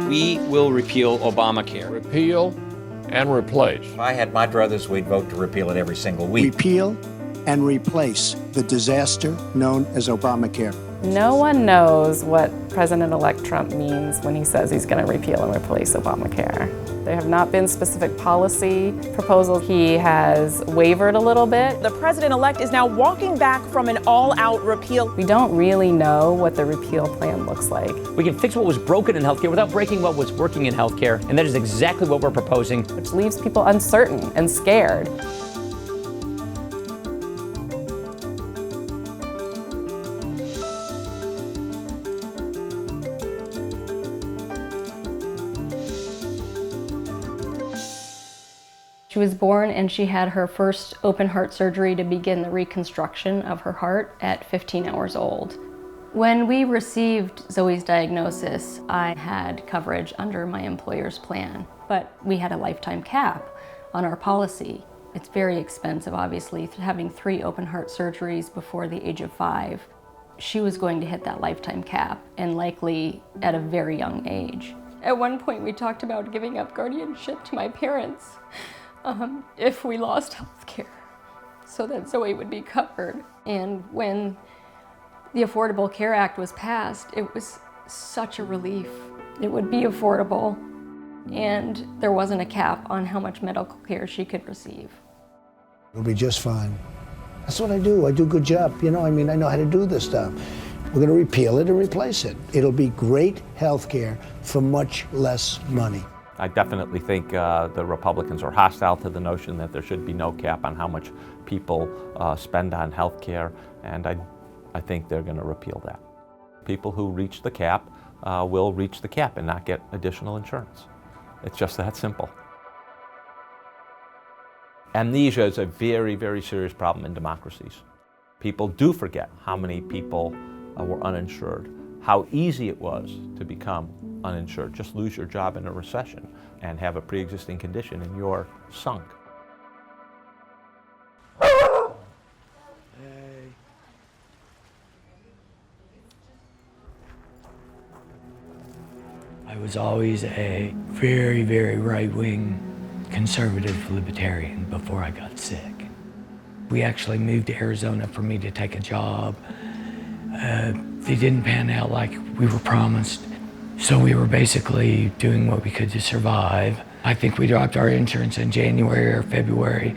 We will repeal Obamacare. Repeal and replace. If I had my druthers, we'd vote to repeal it every single week. Repeal and replace the disaster known as Obamacare. No one knows what President-elect Trump means when he says he's going to repeal and replace Obamacare. There have not been specific policy proposals. He has wavered a little bit. The president-elect is now walking back from an all-out repeal. We don't really know what the repeal plan looks like. We can fix what was broken in healthcare without breaking what was working in healthcare, and that is exactly what we're proposing. Which leaves people uncertain and scared. She was born and she had her first open heart surgery to begin the reconstruction of her heart at 15 hours old. When we received Zoe's diagnosis, I had coverage under my employer's plan, but we had a lifetime cap on our policy. It's very expensive, obviously, having 3 open heart surgeries before the age of 5. She was going to hit that lifetime cap, and likely at a very young age. At one point, we talked about giving up guardianship to my parents if we lost health care, so that Zoe would be covered. And when the Affordable Care Act was passed, it was such a relief. It would be affordable, and there wasn't a cap on how much medical care she could receive. It'll be just fine. That's what I do. I do a good job. I know how to do this stuff. We're going to repeal it and replace it. It'll be great health care for much less money. I definitely think the Republicans are hostile to the notion that there should be no cap on how much people spend on health care, and I think they're going to repeal that. People who reach the cap will reach the cap and not get additional insurance. It's just that simple. Amnesia is a very, very serious problem in democracies. People do forget how many people were uninsured, how easy it was to become uninsured. Just lose your job in a recession and have a pre-existing condition and you're sunk. I was always a very, very right-wing conservative libertarian before I got sick. We actually moved to Arizona for me to take a job. They didn't pan out like we were promised. So we were basically doing what we could to survive. I think we dropped our insurance in January or February,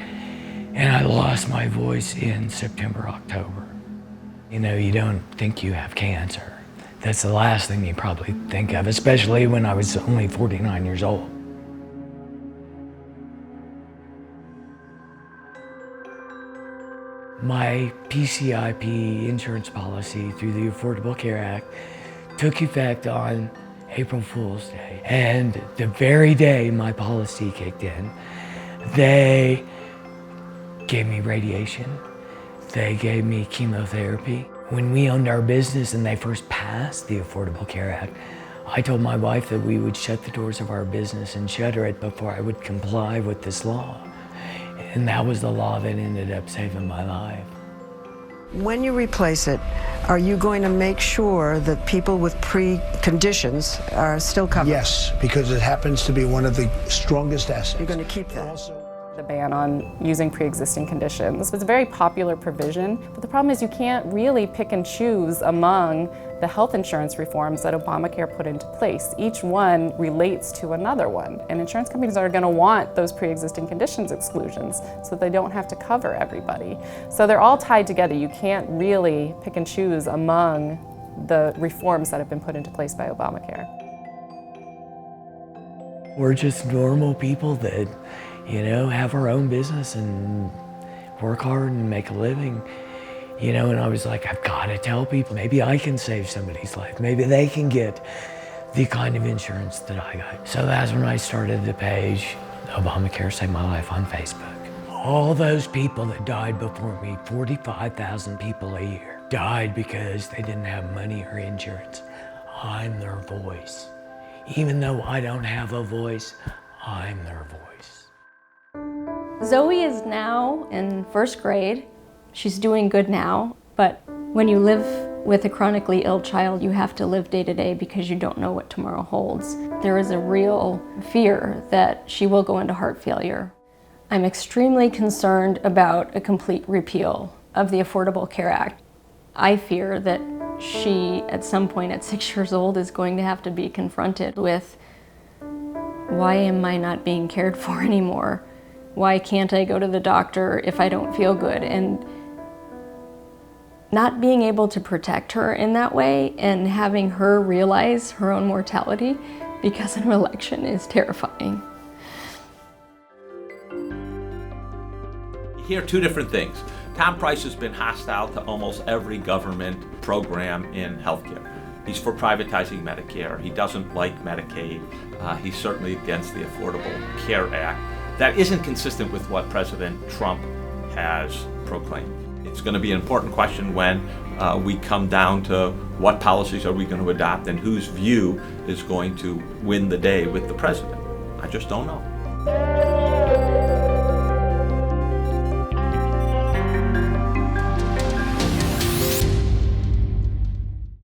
and I lost my voice in September, October. You don't think you have cancer. That's the last thing you probably think of, especially when I was only 49 years old. My PCIP insurance policy through the Affordable Care Act took effect on April Fool's Day. And the very day my policy kicked in, they gave me radiation. They gave me chemotherapy. When we owned our business and they first passed the Affordable Care Act, I told my wife that we would shut the doors of our business and shutter it before I would comply with this law. And that was the law that ended up saving my life. When you replace it, are you going to make sure that people with preconditions are still covered? Yes, because it happens to be one of the strongest assets. You're going to keep that. The ban on using pre-existing conditions. It's a very popular provision, but the problem is you can't really pick and choose among the health insurance reforms that Obamacare put into place. Each one relates to another one, and insurance companies are going to want those pre-existing conditions exclusions so that they don't have to cover everybody. So they're all tied together. You can't really pick and choose among the reforms that have been put into place by Obamacare. We're just normal people that have our own business and work hard and make a living, and I was like, I've got to tell people, maybe I can save somebody's life. Maybe they can get the kind of insurance that I got. So that's when I started the page, Obamacare Saved My Life, on Facebook. All those people that died before me, 45,000 people a year, died because they didn't have money or insurance. I'm their voice. Even though I don't have a voice, I'm their voice. Zoe is now in first grade. She's doing good now, but when you live With a chronically ill child, you have to live day to day because you don't know what tomorrow holds. There is a real fear that she will go into heart failure. I'm extremely concerned about a complete repeal of the Affordable Care Act. I fear that she, at some point at 6 years old, is going to have to be confronted with, why am I not being cared for anymore? Why can't I go to the doctor if I don't feel good? And not being able to protect her in that way and having her realize her own mortality because of an election is terrifying. You hear two different things. Tom Price has been hostile to almost every government program in healthcare. He's for privatizing Medicare. He doesn't like Medicaid. He's certainly against the Affordable Care Act. That isn't consistent with what President Trump has proclaimed. It's going to be an important question when we come down to what policies are we going to adopt and whose view is going to win the day with the president. I just don't know.